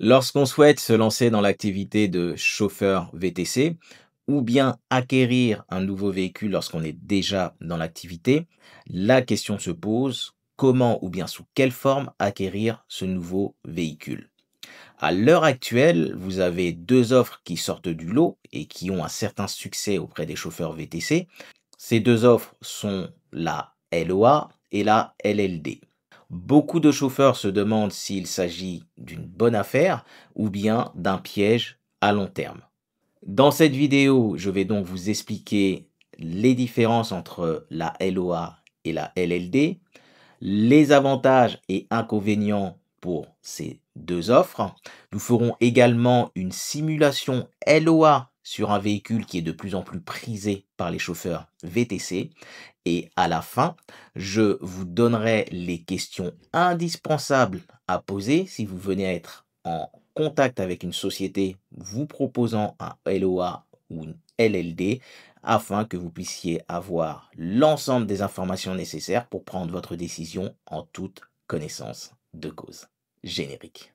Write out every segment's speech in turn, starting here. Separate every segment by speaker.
Speaker 1: Lorsqu'on souhaite se lancer dans l'activité de chauffeur VTC ou bien acquérir un nouveau véhicule lorsqu'on est déjà dans l'activité, la question se pose, comment ou bien sous quelle forme acquérir ce nouveau véhicule? À l'heure actuelle, vous avez deux offres qui sortent du lot et qui ont un certain succès auprès des chauffeurs VTC. Ces deux offres sont la LOA et la LLD. Beaucoup de chauffeurs se demandent s'il s'agit d'une bonne affaire ou bien d'un piège à long terme. Dans cette vidéo, je vais donc vous expliquer les différences entre la LOA et la LLD, les avantages et inconvénients pour ces deux offres. Nous ferons également une simulation LOA sur un véhicule qui est de plus en plus prisé par les chauffeurs VTC. Et à la fin, je vous donnerai les questions indispensables à poser si vous venez à être en contact avec une société vous proposant un LOA ou une LLD afin que vous puissiez avoir l'ensemble des informations nécessaires pour prendre votre décision en toute connaissance de cause. Générique.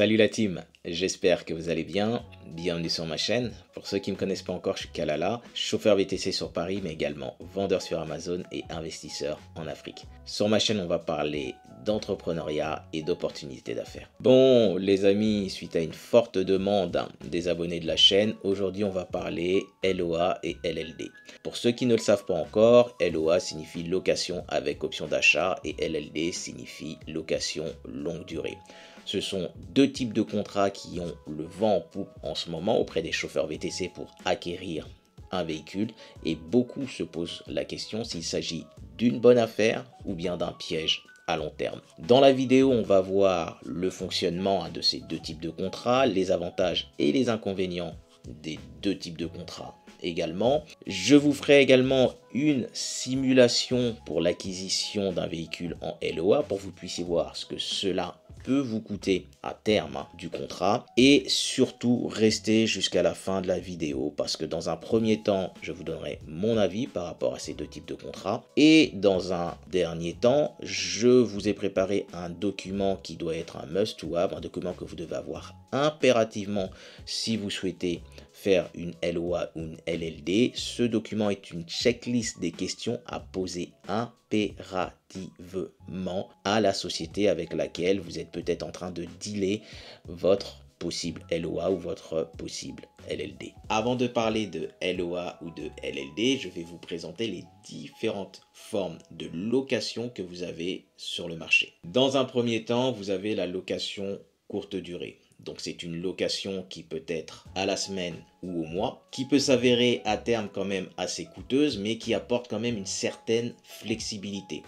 Speaker 1: Salut la team, j'espère que vous allez bien, bienvenue sur ma chaîne. Pour ceux qui ne me connaissent pas encore, je suis Kalala, chauffeur VTC sur Paris mais également vendeur sur Amazon et investisseur en Afrique. Sur ma chaîne, on va parler d'entrepreneuriat et d'opportunités d'affaires. Bon les amis, suite à une forte demande des abonnés de la chaîne, aujourd'hui on va parler LOA et LLD. Pour ceux qui ne le savent pas encore, LOA signifie location avec option d'achat et LLD signifie location longue durée. Ce sont deux types de contrats qui ont le vent en poupe en ce moment auprès des chauffeurs VTC pour acquérir un véhicule et beaucoup se posent la question s'il s'agit d'une bonne affaire ou bien d'un piège à long terme. Dans la vidéo, on va voir le fonctionnement de ces deux types de contrats, les avantages et les inconvénients des deux types de contrats également. Je vous ferai également une simulation pour l'acquisition d'un véhicule en LOA pour que vous puissiez voir ce que cela peut vous coûter à terme du contrat et surtout restez jusqu'à la fin de la vidéo parce que dans un premier temps je vous donnerai mon avis par rapport à ces deux types de contrats et dans un dernier temps je vous ai préparé un document qui doit être un must to have, un document que vous devez avoir impérativement si vous souhaitez faire une LOA ou une LLD. Ce document est une checklist des questions à poser impérativement à la société avec laquelle vous êtes peut-être en train de dealer votre possible LOA ou votre possible LLD. Avant de parler de LOA ou de LLD, je vais vous présenter les différentes formes de location que vous avez sur le marché. Dans un premier temps, vous avez la location courte durée. Donc c'est une location qui peut être à la semaine ou au mois, qui peut s'avérer à terme quand même assez coûteuse, mais qui apporte quand même une certaine flexibilité.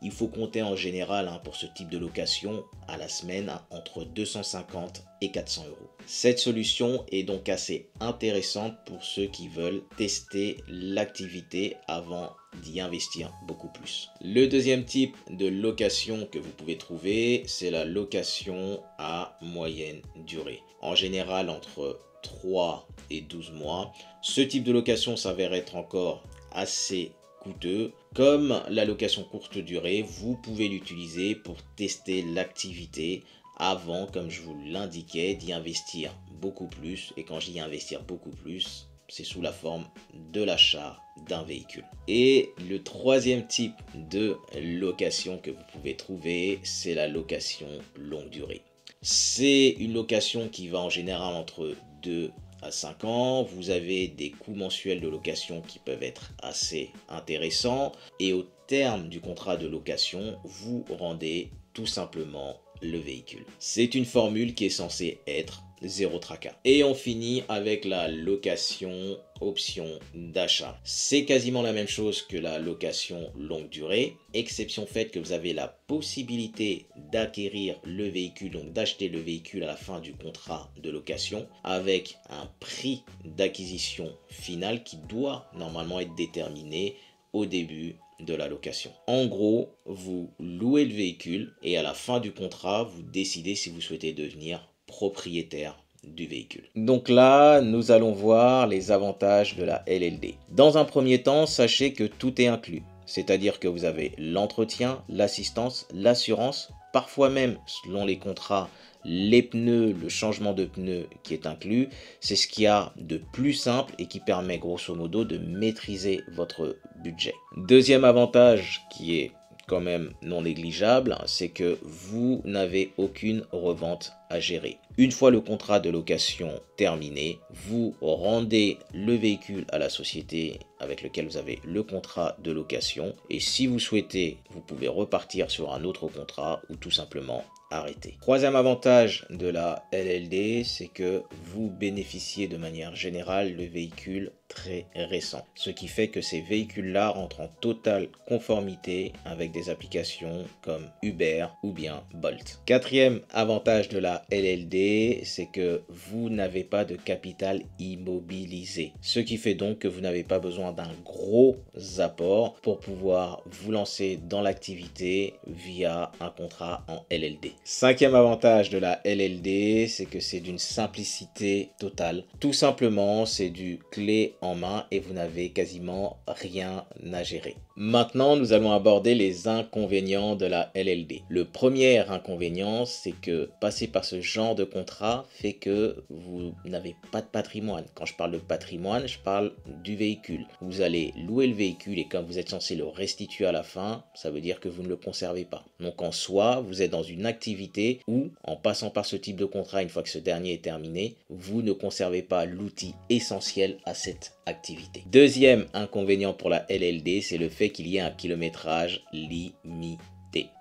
Speaker 1: Il faut compter en général pour ce type de location à la semaine entre 250 et 400 euros. Cette solution est donc assez intéressante pour ceux qui veulent tester l'activité avant d'y investir beaucoup plus. Le deuxième type de location que vous pouvez trouver, c'est la location à moyenne durée. En général, entre 3 et 12 mois. Ce type de location s'avère être encore assez coûteux. Comme la location courte durée, vous pouvez l'utiliser pour tester l'activité avant, comme je vous l'indiquais, d'y investir beaucoup plus. Et quand j'y investir beaucoup plus, c'est sous la forme de l'achat d'un véhicule. Et le troisième type de location que vous pouvez trouver, c'est la location longue durée. C'est une location qui va en général entre 2 à 5 ans. Vous avez des coûts mensuels de location qui peuvent être assez intéressants. Et au terme du contrat de location, vous rendez tout simplement le véhicule. C'est une formule qui est censée être zéro tracas. Et on finit avec la location option d'achat. C'est quasiment la même chose que la location longue durée, exception faite que vous avez la possibilité d'acquérir le véhicule, donc d'acheter le véhicule à la fin du contrat de location avec un prix d'acquisition final qui doit normalement être déterminé au début de la location. En gros, vous louez le véhicule et à la fin du contrat, vous décidez si vous souhaitez devenir propriétaire du véhicule. Donc là, nous allons voir les avantages de la LLD. Dans un premier temps, sachez que tout est inclus. C'est-à-dire que vous avez l'entretien, l'assistance, l'assurance, parfois même, selon les contrats, les pneus, le changement de pneus qui est inclus. C'est ce qu'il y a de plus simple et qui permet grosso modo de maîtriser votre budget. Deuxième avantage qui est quand même non négligeable, c'est que vous n'avez aucune revente à gérer. Une fois le contrat de location terminé, vous rendez le véhicule à la société avec laquelle vous avez le contrat de location et si vous souhaitez, vous pouvez repartir sur un autre contrat ou tout simplement arrêter. Troisième avantage de la LLD, c'est que vous bénéficiez de manière générale de véhicules très récents. Ce qui fait que ces véhicules-là rentrent en totale conformité avec des applications comme Uber ou bien Bolt. Quatrième avantage de la LLD, c'est que vous n'avez pas de capital immobilisé. Ce qui fait donc que vous n'avez pas besoin d'un gros apport pour pouvoir vous lancer dans l'activité via un contrat en LLD. Cinquième avantage de la LLD, c'est que c'est d'une simplicité totale. Tout simplement, c'est du clé en main et vous n'avez quasiment rien à gérer. Maintenant, nous allons aborder les inconvénients de la LLD. Le premier inconvénient, c'est que passer par ce genre de contrat fait que vous n'avez pas de patrimoine. Quand je parle de patrimoine, je parle du véhicule. Vous allez louer le véhicule et quand vous êtes censé le restituer à la fin, ça veut dire que vous ne le conservez pas. Donc en soi, vous êtes dans une activité où, en passant par ce type de contrat, une fois que ce dernier est terminé, vous ne conservez pas l'outil essentiel à cette activité. Deuxième inconvénient pour la LLD, c'est le fait qu'il y ait un kilométrage limité.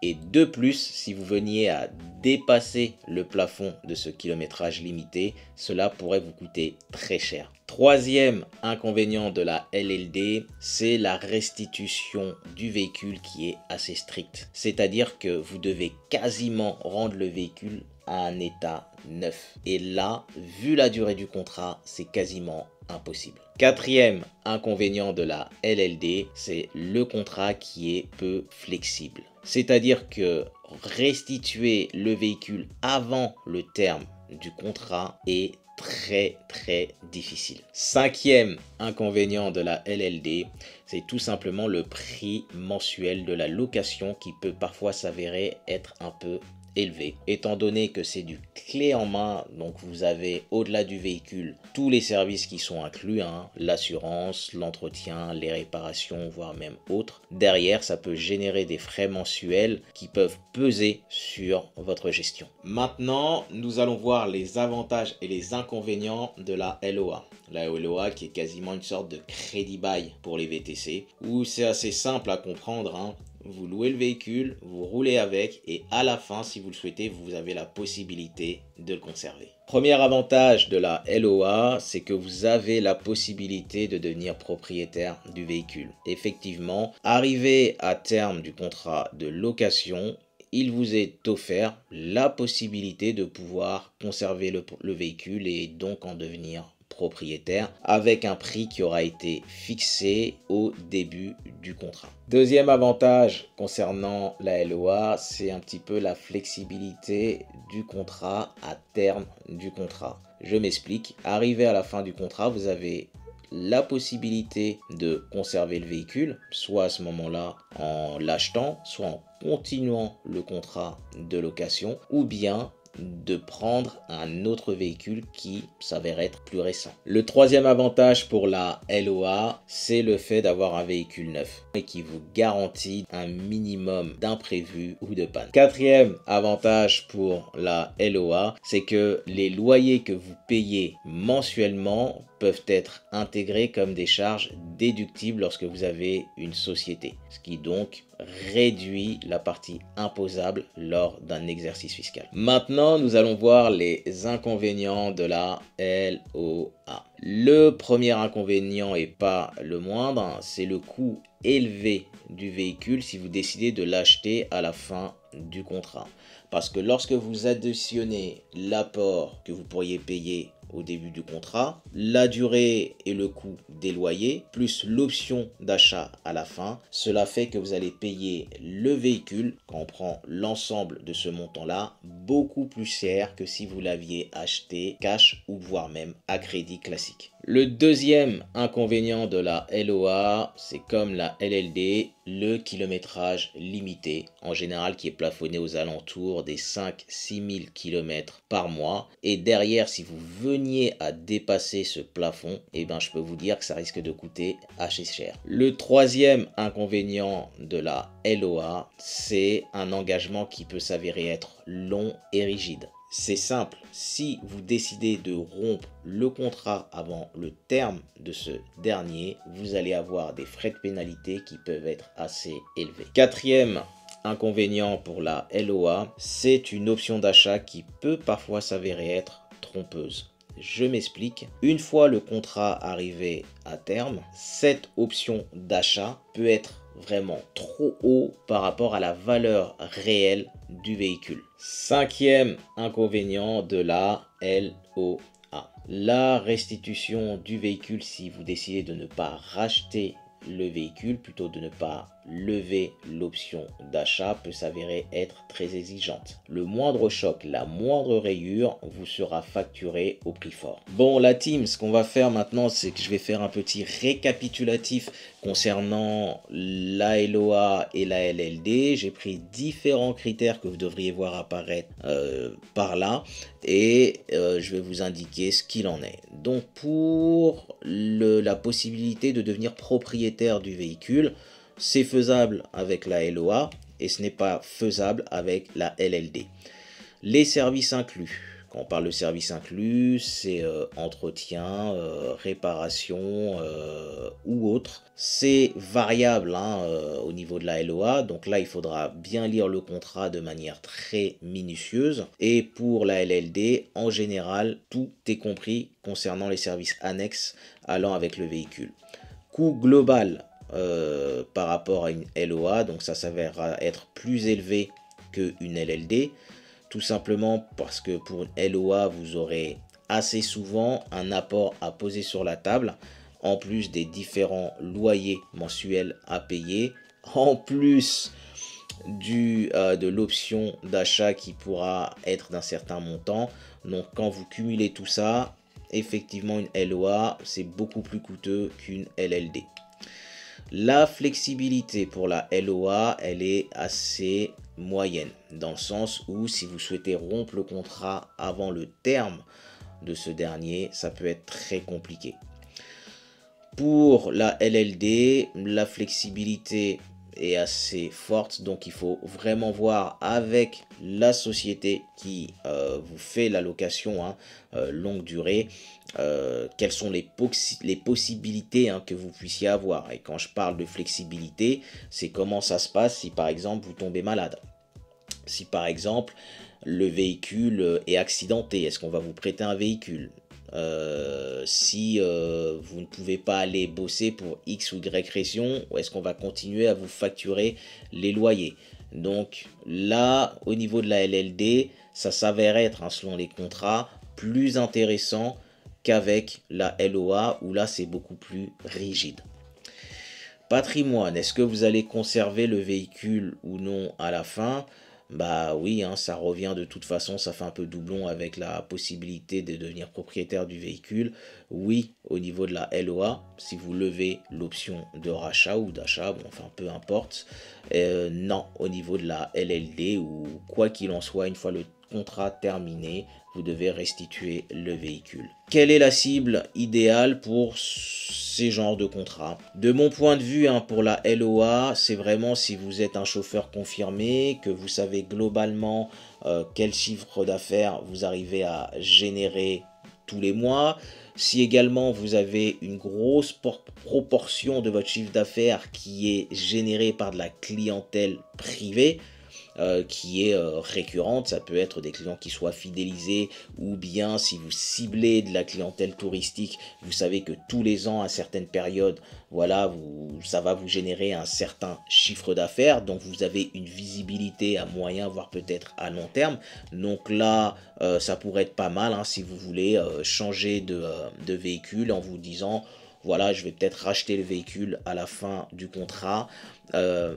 Speaker 1: Et de plus, si vous veniez à dépasser le plafond de ce kilométrage limité, cela pourrait vous coûter très cher. Troisième inconvénient de la LLD, c'est la restitution du véhicule qui est assez stricte. C'est-à-dire que vous devez quasiment rendre le véhicule à un état neuf. Et là, vu la durée du contrat, c'est quasiment impossible. Quatrième inconvénient de la LLD, c'est le contrat qui est peu flexible. C'est-à-dire que restituer le véhicule avant le terme du contrat est très difficile. Cinquième inconvénient de la LLD, c'est tout simplement le prix mensuel de la location qui peut parfois s'avérer être un peu élevé, étant donné que c'est du clé en main, donc vous avez au-delà du véhicule tous les services qui sont inclus, l'assurance, l'entretien, les réparations, voire même autres. Derrière, ça peut générer des frais mensuels qui peuvent peser sur votre gestion. Maintenant, nous allons voir les avantages et les inconvénients de la LOA. La LOA qui est quasiment une sorte de crédit bail pour les VTC, où c'est assez simple à comprendre, Vous louez le véhicule, vous roulez avec et à la fin, si vous le souhaitez, vous avez la possibilité de le conserver. Premier avantage de la LOA, c'est que vous avez la possibilité de devenir propriétaire du véhicule. Effectivement, arrivé à terme du contrat de location, il vous est offert la possibilité de pouvoir conserver le véhicule et donc en devenir propriétaire avec un prix qui aura été fixé au début du contrat. Deuxième avantage concernant la LOA, c'est un petit peu la flexibilité du contrat à terme du contrat. Je m'explique. Arrivé à la fin du contrat, vous avez la possibilité de conserver le véhicule, soit à ce moment-là en l'achetant, soit en continuant le contrat de location, ou bien de prendre un autre véhicule qui s'avère être plus récent. Le troisième avantage pour la LOA, c'est le fait d'avoir un véhicule neuf et qui vous garantit un minimum d'imprévus ou de panne. Quatrième avantage pour la LOA, c'est que les loyers que vous payez mensuellement peuvent être intégrés comme des charges déductibles lorsque vous avez une société, ce qui donc réduit la partie imposable lors d'un exercice fiscal. Maintenant, nous allons voir les inconvénients de la LOA. Le premier inconvénient et pas le moindre, c'est le coût élevé du véhicule si vous décidez de l'acheter à la fin du contrat. Parce que lorsque vous additionnez l'apport que vous pourriez payer au début du contrat, la durée et le coût des loyers, plus l'option d'achat à la fin. Cela fait que vous allez payer le véhicule, quand on prend l'ensemble de ce montant-là, beaucoup plus cher que si vous l'aviez acheté cash ou voire même à crédit classique. Le deuxième inconvénient de la LOA, c'est comme la LLD, le kilométrage limité, en général qui est plafonné aux alentours des 5-6 000 km par mois. Et derrière, si vous veniez à dépasser ce plafond, eh ben, je peux vous dire que ça risque de coûter assez cher. Le troisième inconvénient de la LOA, c'est un engagement qui peut s'avérer être long et rigide. C'est simple, si vous décidez de rompre le contrat avant le terme de ce dernier, vous allez avoir des frais de pénalité qui peuvent être assez élevés. Quatrième inconvénient pour la LOA, c'est une option d'achat qui peut parfois s'avérer être trompeuse. Je m'explique. Une fois le contrat arrivé à terme, cette option d'achat peut être vraiment trop haut par rapport à la valeur réelle du véhicule. Cinquième inconvénient de la LOA. La restitution du véhicule si vous décidez de ne pas racheter le véhicule, plutôt de ne pas lever l'option d'achat, peut s'avérer être très exigeante. Le moindre choc, la moindre rayure vous sera facturé au prix fort. Bon la team, ce qu'on va faire maintenant, c'est que je vais faire un petit récapitulatif concernant la LOA et la LLD. J'ai pris différents critères que vous devriez voir apparaître par là et je vais vous indiquer ce qu'il en est. Donc pour la possibilité de devenir propriétaire du véhicule, c'est faisable avec la LOA et ce n'est pas faisable avec la LLD. Les services inclus. Quand on parle de services inclus, c'est entretien, réparation ou autre. C'est variable au niveau de la LOA. Donc là, il faudra bien lire le contrat de manière très minutieuse. Et pour la LLD, en général, tout est compris concernant les services annexes allant avec le véhicule. Coût global par rapport à une LOA, donc ça s'avère être plus élevé qu'une LLD. Tout simplement parce que pour une LOA, vous aurez assez souvent un apport à poser sur la table, en plus des différents loyers mensuels à payer, en plus de l'option d'achat qui pourra être d'un certain montant. Donc quand vous cumulez tout ça, effectivement une LOA, c'est beaucoup plus coûteux qu'une LLD. La flexibilité pour la LOA, elle est assez moyenne, dans le sens où si vous souhaitez rompre le contrat avant le terme de ce dernier, ça peut être très compliqué. Pour la LLD, la flexibilité est assez forte, donc il faut vraiment voir avec la société qui vous fait la location longue durée, quelles sont les possibilités que vous puissiez avoir. Et quand je parle de flexibilité, c'est comment ça se passe si par exemple vous tombez malade. Si par exemple le véhicule est accidenté, est-ce qu'on va vous prêter un véhicule? Si vous ne pouvez pas aller bosser pour X ou Y raison, ou est-ce qu'on va continuer à vous facturer les loyers? Donc là, au niveau de la LLD, ça s'avère être, selon les contrats, plus intéressant qu'avec la LOA, où là c'est beaucoup plus rigide. Patrimoine, est-ce que vous allez conserver le véhicule ou non à la fin? Bah oui, ça revient de toute façon, ça fait un peu doublon avec la possibilité de devenir propriétaire du véhicule. Oui, au niveau de la LOA, si vous levez l'option de rachat ou d'achat, bon, enfin peu importe. Non, au niveau de la LLD, ou quoi qu'il en soit, une fois le contrat terminé, vous devez restituer le véhicule. Quelle est la cible idéale pour ces genres de contrats? De mon point de vue, pour la LOA, c'est vraiment si vous êtes un chauffeur confirmé, que vous savez globalement quel chiffre d'affaires vous arrivez à générer tous les mois. Si également vous avez une grosse proportion de votre chiffre d'affaires qui est généré par de la clientèle privée, qui est récurrente. Ça peut être des clients qui soient fidélisés, ou bien si vous ciblez de la clientèle touristique, vous savez que tous les ans à certaines périodes, voilà, ça va vous générer un certain chiffre d'affaires, donc vous avez une visibilité à moyen voire peut-être à long terme. Donc là ça pourrait être pas mal, hein, si vous voulez changer de véhicule en vous disant voilà, je vais peut-être racheter le véhicule à la fin du contrat.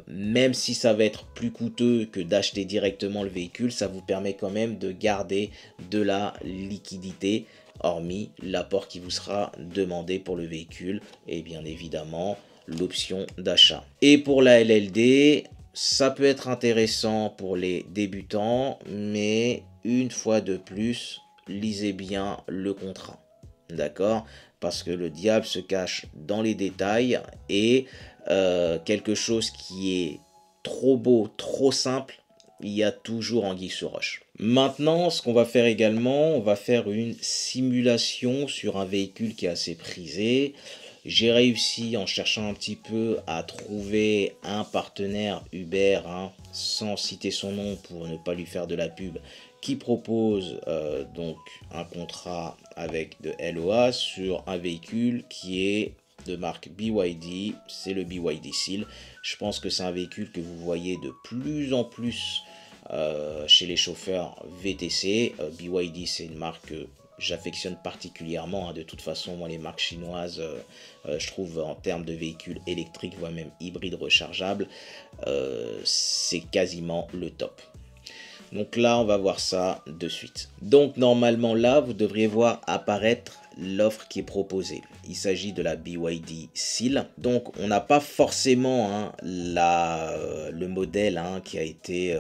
Speaker 1: Même si ça va être plus coûteux que d'acheter directement le véhicule, ça vous permet quand même de garder de la liquidité, hormis l'apport qui vous sera demandé pour le véhicule et bien évidemment l'option d'achat. Et pour la LLD, ça peut être intéressant pour les débutants, mais une fois de plus, lisez bien le contrat. D'accord? Parce que le diable se cache dans les détails et quelque chose qui est trop beau, trop simple, il y a toujours anguille sous roche. Maintenant, ce qu'on va faire également, on va faire une simulation sur un véhicule qui est assez prisé. J'ai réussi en cherchant un petit peu à trouver un partenaire Uber, hein, sans citer son nom pour ne pas lui faire de la pub, qui propose donc un contrat avec de LOA sur un véhicule qui est de marque BYD, c'est le BYD Seal. Je pense que c'est un véhicule que vous voyez de plus en plus chez les chauffeurs VTC. BYD, c'est une marque que j'affectionne particulièrement, hein. De toute façon, moi les marques chinoises, je trouve en termes de véhicules électriques, voire même hybrides rechargeables, c'est quasiment le top. Donc là, on va voir ça de suite. Donc normalement là, vous devriez voir apparaître l'offre qui est proposée. Il s'agit de la BYD Seal. Donc on n'a pas forcément, hein, le modèle, hein, qui a été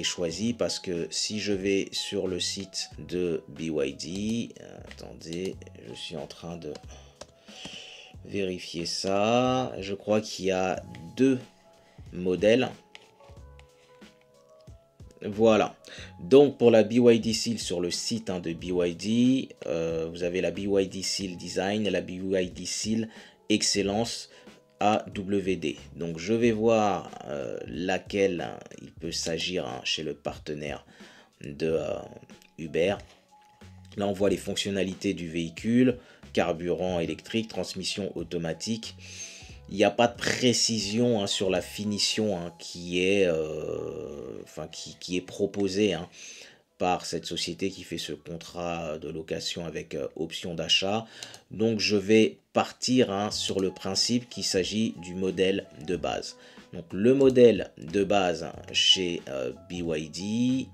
Speaker 1: choisi, parce que si je vais sur le site de BYD, attendez, je suis en train de vérifier ça. Je crois qu'il y a deux modèles. Voilà, donc pour la BYD Seal sur le site, hein, de BYD, vous avez la BYD Seal Design et la BYD Seal Excellence AWD. Donc je vais voir laquelle, hein, il peut s'agir, hein, chez le partenaire de Uber. Là on voit les fonctionnalités du véhicule: carburant électrique, transmission automatique. Il n'y a pas de précision, hein, sur la finition, hein, qui est proposée, hein, par cette société qui fait ce contrat de location avec option d'achat. Donc je vais partir, hein, sur le principe qu'il s'agit du modèle de base. Donc le modèle de base, hein, chez BYD,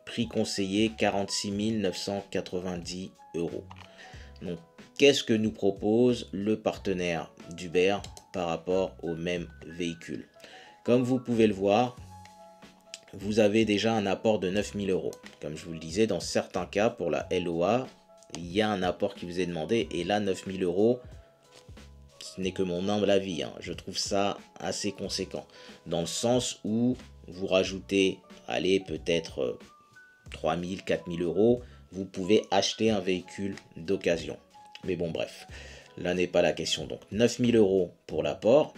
Speaker 1: prix conseillé 46 990 €. Donc qu'est-ce que nous propose le partenaire d'Uber par rapport au même véhicule? Comme vous pouvez le voir, vous avez déjà un apport de 9 000 €. Comme je vous le disais, dans certains cas, pour la LOA, il y a un apport qui vous est demandé. Et là, 9 000 €, ce n'est que mon humble avis, hein, je trouve ça assez conséquent. Dans le sens où vous rajoutez, allez, peut-être 3 000, 4 000 €, vous pouvez acheter un véhicule d'occasion. Mais bon, bref, là n'est pas la question. Donc 9 000 € pour l'apport.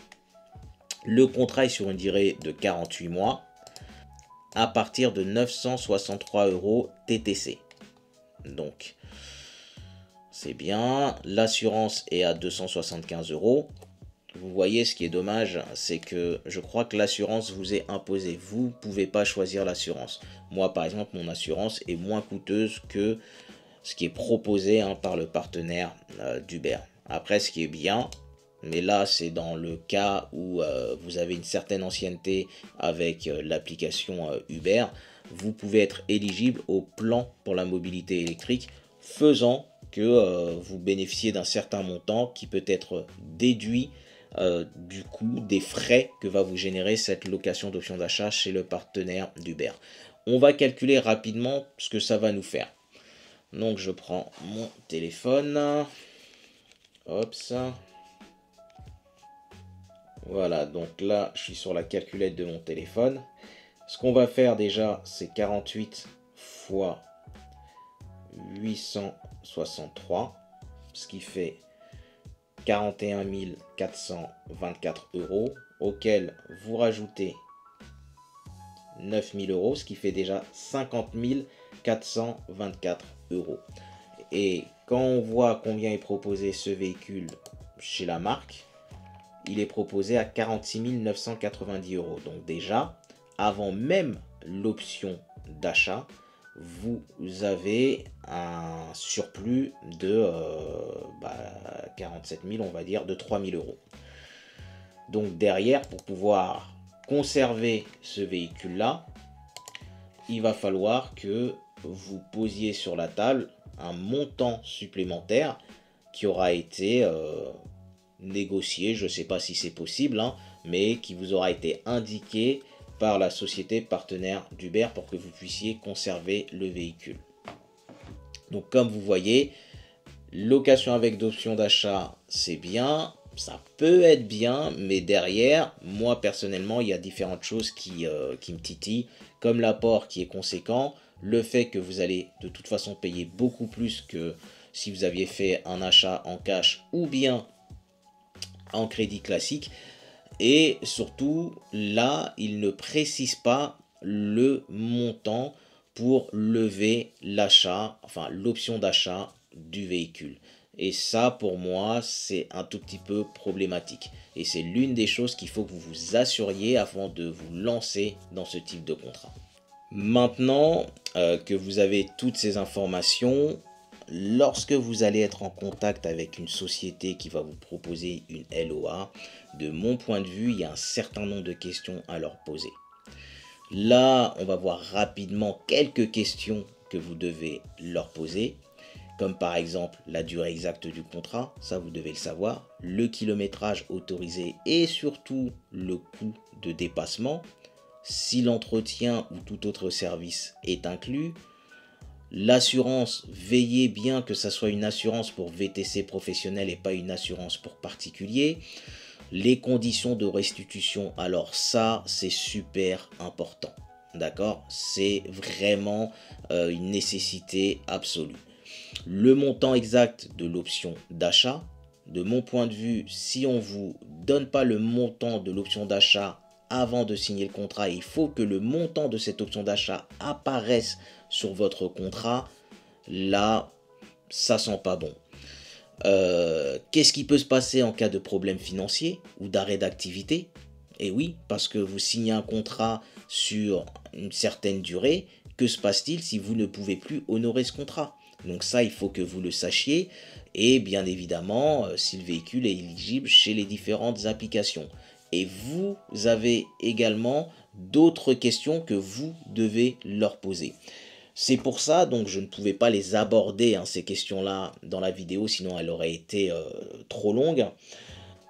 Speaker 1: Le contrat est sur une durée de 48 mois à partir de 963 € TTC. Donc c'est bien. L'assurance est à 275 €. Vous voyez, ce qui est dommage, c'est que je crois que l'assurance vous est imposée. Vous ne pouvez pas choisir l'assurance. Moi, par exemple, mon assurance est moins coûteuse que ce qui est proposé, hein, par le partenaire d'Uber. Après, ce qui est bien, mais là c'est dans le cas où vous avez une certaine ancienneté avec l'application Uber, vous pouvez être éligible au plan pour la mobilité électrique, faisant que vous bénéficiez d'un certain montant qui peut être déduit du coût des frais que va vous générer cette location d'option d'achat chez le partenaire d'Uber. On va calculer rapidement ce que ça va nous faire. Donc je prends mon téléphone, hop ça, voilà, donc là je suis sur la calculette de mon téléphone. Ce qu'on va faire déjà, c'est 48 fois 863, ce qui fait 41 424 €, auquel vous rajoutez 9 000 euros, ce qui fait déjà 50 424 euros. Et quand on voit combien est proposé ce véhicule chez la marque, il est proposé à 46 990 euros. Donc déjà, avant même l'option d'achat, vous avez un surplus de 47 000, on va dire, de 3 000 euros. Donc derrière, pour pouvoir conserver ce véhicule-là, il va falloir que vous posiez sur la table un montant supplémentaire qui aura été négocié, je ne sais pas si c'est possible, hein, mais qui vous aura été indiqué par la société partenaire d'Uber pour que vous puissiez conserver le véhicule. Donc comme vous voyez, location avec option d'achat, c'est bien, ça peut être bien, mais derrière, moi personnellement, il y a différentes choses qui me titillent, comme l'apport qui est conséquent, le fait que vous allez de toute façon payer beaucoup plus que si vous aviez fait un achat en cash ou bien en crédit classique. Et surtout, là, il ne précise pas le montant pour lever l'achat, enfin l'option d'achat du véhicule. Et ça, pour moi, c'est un tout petit peu problématique. Et c'est l'une des choses qu'il faut que vous vous assuriez avant de vous lancer dans ce type de contrat. Maintenant que vous avez toutes ces informations, lorsque vous allez être en contact avec une société qui va vous proposer une LOA, de mon point de vue, il y a un certain nombre de questions à leur poser. Là, on va voir rapidement quelques questions que vous devez leur poser, comme par exemple la durée exacte du contrat, ça vous devez le savoir, le kilométrage autorisé et surtout le coût de dépassement, si l'entretien ou tout autre service est inclus. L'assurance, veillez bien que ça soit une assurance pour VTC professionnel et pas une assurance pour particulier. Les conditions de restitution, alors ça, c'est super important. D'accord? C'est vraiment une nécessité absolue. Le montant exact de l'option d'achat. De mon point de vue, si on ne vous donne pas le montant de l'option d'achat avant de signer le contrat, il faut que le montant de cette option d'achat apparaisse sur votre contrat. Là, ça sent pas bon. Qu'est-ce qui peut se passer en cas de problème financier ou d'arrêt d'activité? Et oui, parce que vous signez un contrat sur une certaine durée, que se passe-t-il si vous ne pouvez plus honorer ce contrat? Donc ça, il faut que vous le sachiez. Et bien évidemment, si le véhicule est éligible chez les différentes applications. Et vous avez également d'autres questions que vous devez leur poser. C'est pour ça, donc je ne pouvais pas les aborder, ces questions-là, dans la vidéo, sinon elle aurait été trop longue.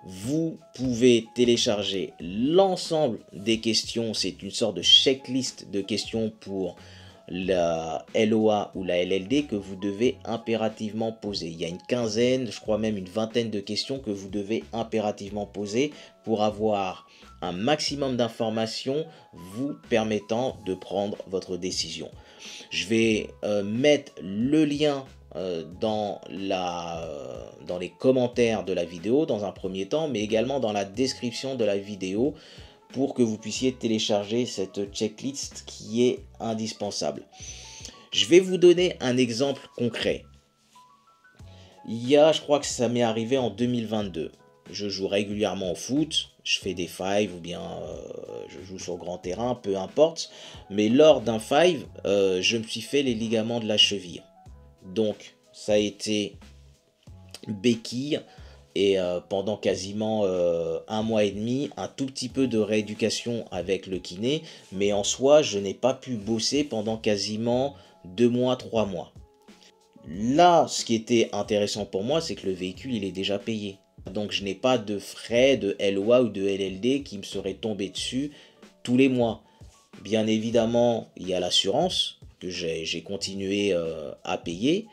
Speaker 1: Vous pouvez télécharger l'ensemble des questions, c'est une sorte de checklist de questions pour la LOA ou la LLD que vous devez impérativement poser. Il y a une quinzaine, je crois même une vingtaine de questions que vous devez impérativement poser pour avoir un maximum d'informations vous permettant de prendre votre décision. Je vais mettre le lien dans les commentaires de la vidéo dans un premier temps, mais également dans la description de la vidéo pour que vous puissiez télécharger cette checklist qui est indispensable. Je vais vous donner un exemple concret. Je crois que ça m'est arrivé en 2022. Je joue régulièrement au foot, je fais des fives ou bien je joue sur grand terrain, peu importe. Mais lors d'un five, je me suis fait les ligaments de la cheville. Donc ça a été béquille. Et pendant quasiment un mois et demi, un tout petit peu de rééducation avec le kiné. Mais en soi, je n'ai pas pu bosser pendant quasiment 2 mois, 3 mois. Là, ce qui était intéressant pour moi, c'est que le véhicule, il est déjà payé. Donc je n'ai pas de frais de LOA ou de LLD qui me seraient tombés dessus tous les mois. Bien évidemment, il y a l'assurance que j'ai continué à payer.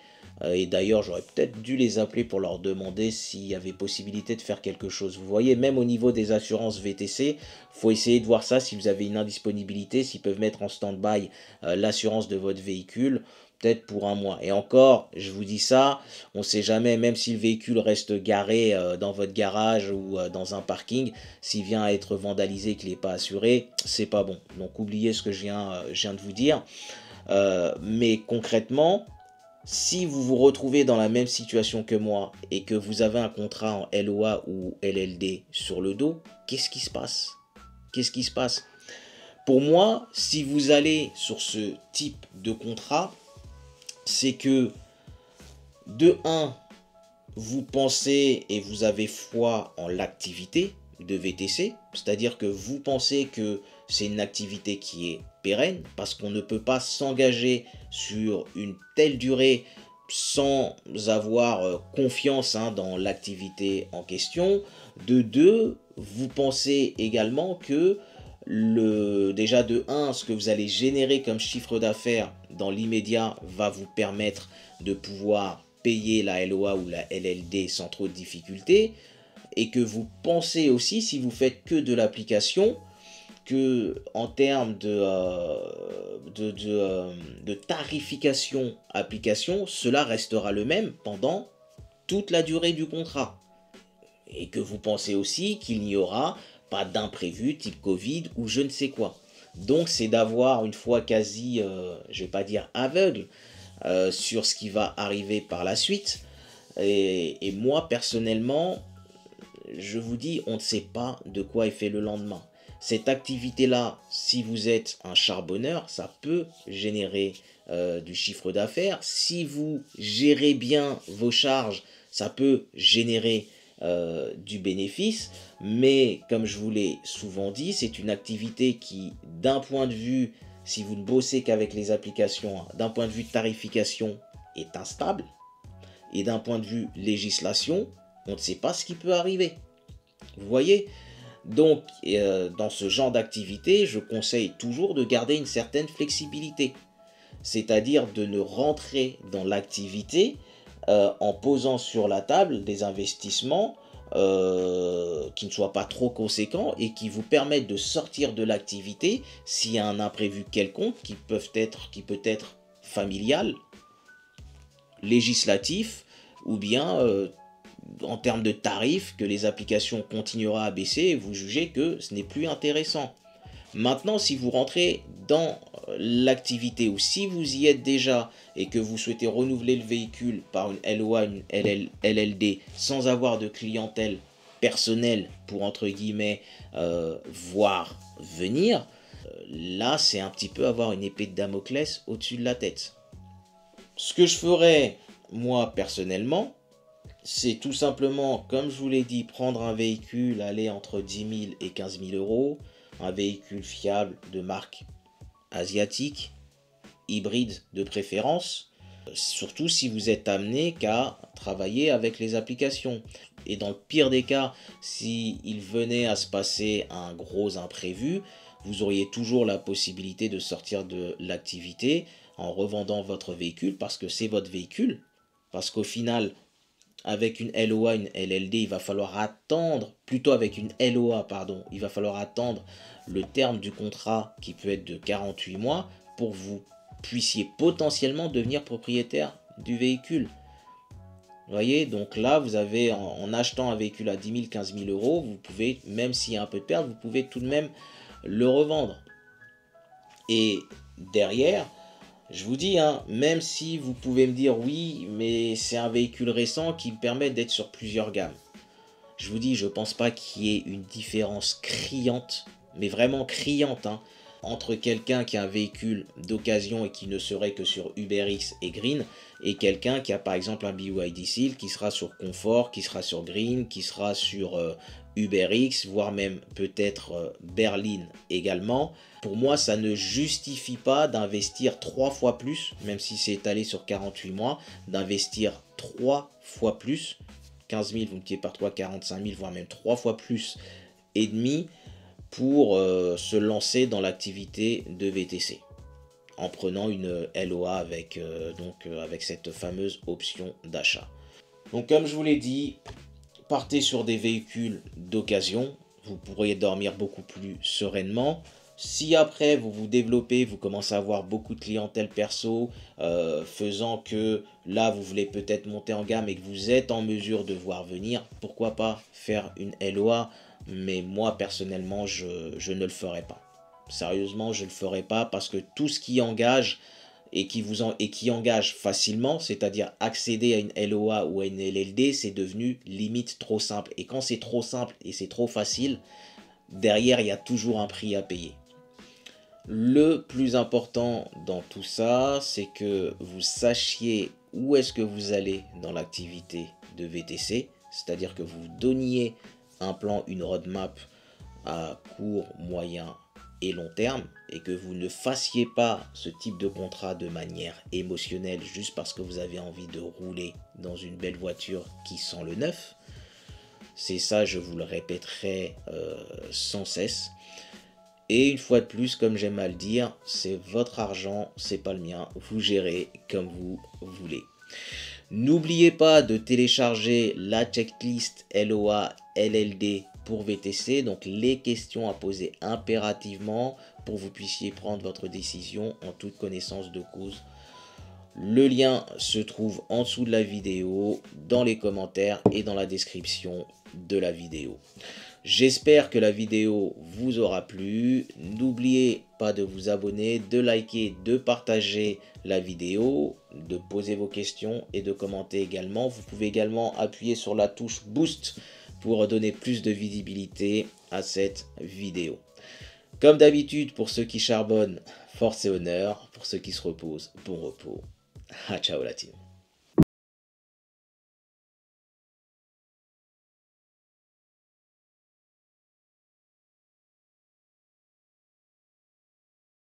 Speaker 1: Et d'ailleurs, j'aurais peut-être dû les appeler pour leur demander s'il y avait possibilité de faire quelque chose. Vous voyez, même au niveau des assurances VTC, il faut essayer de voir ça si vous avez une indisponibilité, s'ils peuvent mettre en stand-by l'assurance de votre véhicule peut-être pour un mois. Et encore, je vous dis ça, on ne sait jamais, même si le véhicule reste garé dans votre garage ou dans un parking, s'il vient à être vandalisé et qu'il n'est pas assuré, c'est pas bon. Donc oubliez ce que je viens de vous dire. Mais concrètement, si vous vous retrouvez dans la même situation que moi et que vous avez un contrat en LOA ou LLD sur le dos, qu'est-ce qui se passe? Qu'est-ce qui se passe? Pour moi, si vous allez sur ce type de contrat, c'est que de un, vous pensez et vous avez foi en l'activité de VTC, c'est-à-dire que vous pensez que c'est une activité qui est pérenne, parce qu'on ne peut pas s'engager sur une telle durée sans avoir confiance dans l'activité en question. De deux, vous pensez également que déjà de un, ce que vous allez générer comme chiffre d'affaires dans l'immédiat va vous permettre de pouvoir payer la LOA ou la LLD sans trop de difficultés, et que vous pensez aussi, si vous faites que de l'application, que en termes de tarification application, cela restera le même pendant toute la durée du contrat. Et que vous pensez aussi qu'il n'y aura pas d'imprévu type Covid ou je ne sais quoi. Donc c'est d'avoir une foi quasi, je vais pas dire aveugle, sur ce qui va arriver par la suite. Et moi personnellement, je vous dis, on ne sait pas de quoi est fait le lendemain. Cette activité-là, si vous êtes un charbonneur, ça peut générer du chiffre d'affaires. Si vous gérez bien vos charges, ça peut générer du bénéfice. Mais comme je vous l'ai souvent dit, c'est une activité qui, d'un point de vue, si vous ne bossez qu'avec les applications, d'un point de vue tarification, est instable. Et d'un point de vue législation, on ne sait pas ce qui peut arriver. Vous voyez? Donc, dans ce genre d'activité, je conseille toujours de garder une certaine flexibilité. C'est-à-dire de ne rentrer dans l'activité en posant sur la table des investissements qui ne soient pas trop conséquents et qui vous permettent de sortir de l'activité s'il y a un imprévu quelconque qui peut être familial, législatif ou bien en termes de tarifs, que les applications continuera à baisser et vous jugez que ce n'est plus intéressant. Maintenant, si vous rentrez dans l'activité ou si vous y êtes déjà et que vous souhaitez renouveler le véhicule par une LOA, une LLD sans avoir de clientèle personnelle pour entre guillemets voir venir, là c'est un petit peu avoir une épée de Damoclès au-dessus de la tête. Ce que je ferais moi personnellement, c'est tout simplement, comme je vous l'ai dit, prendre un véhicule, aller entre 10 000 et 15 000 euros, un véhicule fiable de marque asiatique, hybride de préférence, surtout si vous êtes amené qu'à travailler avec les applications. Et dans le pire des cas, s'il venait à se passer un gros imprévu, vous auriez toujours la possibilité de sortir de l'activité en revendant votre véhicule parce que c'est votre véhicule. Parce qu'au final, avec une LOA, une LLD, il va falloir attendre, plutôt avec une LOA, pardon, il va falloir attendre le terme du contrat qui peut être de 48 mois pour que vous puissiez potentiellement devenir propriétaire du véhicule. Vous voyez, donc là, vous avez, en achetant un véhicule à 10 000, 15 000 euros, vous pouvez, même s'il y a un peu de perte, vous pouvez tout de même le revendre. Et derrière, je vous dis, même si vous pouvez me dire oui, mais c'est un véhicule récent qui me permet d'être sur plusieurs gammes. Je vous dis, je pense pas qu'il y ait une différence criante, mais vraiment criante, entre quelqu'un qui a un véhicule d'occasion et qui ne serait que sur UberX et Green, et quelqu'un qui a par exemple un BYD Seal qui sera sur Confort, qui sera sur Green, qui sera sur UberX, voire même peut-être Berlin également. Pour moi, ça ne justifie pas d'investir 3 fois plus, même si c'est étalé sur 48 mois, d'investir 3 fois plus, 15 000, vous multipliez par 3, 45 000, voire même 3 fois plus et demi, pour se lancer dans l'activité de VTC en prenant une LOA avec, avec cette fameuse option d'achat. Donc comme je vous l'ai dit, partez sur des véhicules d'occasion, vous pourriez dormir beaucoup plus sereinement. Si après vous vous développez, vous commencez à avoir beaucoup de clientèle perso, faisant que là vous voulez peut-être monter en gamme et que vous êtes en mesure de voir venir, pourquoi pas faire une LOA, mais moi personnellement je ne le ferai pas. Sérieusement, je ne le ferai pas parce que tout ce qui engage et qui engage facilement, c'est-à-dire accéder à une LOA ou à une LLD, c'est devenu limite trop simple. Et quand c'est trop simple et c'est trop facile, derrière il y a toujours un prix à payer. Le plus important dans tout ça, c'est que vous sachiez où est-ce que vous allez dans l'activité de VTC, c'est-à-dire que vous donniez un plan, une roadmap à court, moyen et long terme, et que vous ne fassiez pas ce type de contrat de manière émotionnelle juste parce que vous avez envie de rouler dans une belle voiture qui sent le neuf. C'est ça, je vous le répéterai sans cesse. Et une fois de plus, comme j'aime à le dire, c'est votre argent, c'est pas le mien. Vous gérez comme vous voulez. N'oubliez pas de télécharger la checklist LOA LLD pour VTC, donc les questions à poser impérativement pour que vous puissiez prendre votre décision en toute connaissance de cause. Le lien se trouve en dessous de la vidéo, dans les commentaires et dans la description de la vidéo. J'espère que la vidéo vous aura plu. N'oubliez pas de vous abonner, de liker, de partager la vidéo, de poser vos questions et de commenter également. Vous pouvez également appuyer sur la touche Boost pour donner plus de visibilité à cette vidéo. Comme d'habitude, pour ceux qui charbonnent, force et honneur. Pour ceux qui se reposent, bon repos. Ah, ciao la team.